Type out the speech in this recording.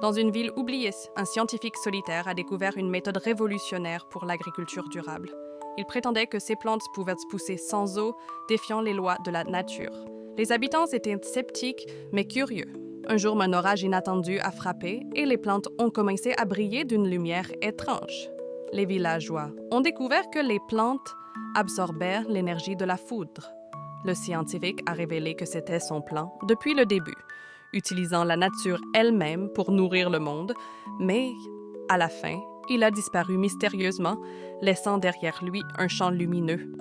Dans une ville oubliée, un scientifique solitaire a découvert une méthode révolutionnaire pour l'agriculture durable. Il prétendait que ces plantes pouvaient pousser sans eau, défiant les lois de la nature. Les habitants étaient sceptiques, mais curieux. Un jour, un orage inattendu a frappé et les plantes ont commencé à briller d'une lumière étrange. Les villageois ont découvert que les plantes absorbaient l'énergie de la foudre. Le scientifique a révélé que c'était son plan depuis le début, utilisant la nature elle-même pour nourrir le monde, mais à la fin, il a disparu mystérieusement, laissant derrière lui un champ lumineux.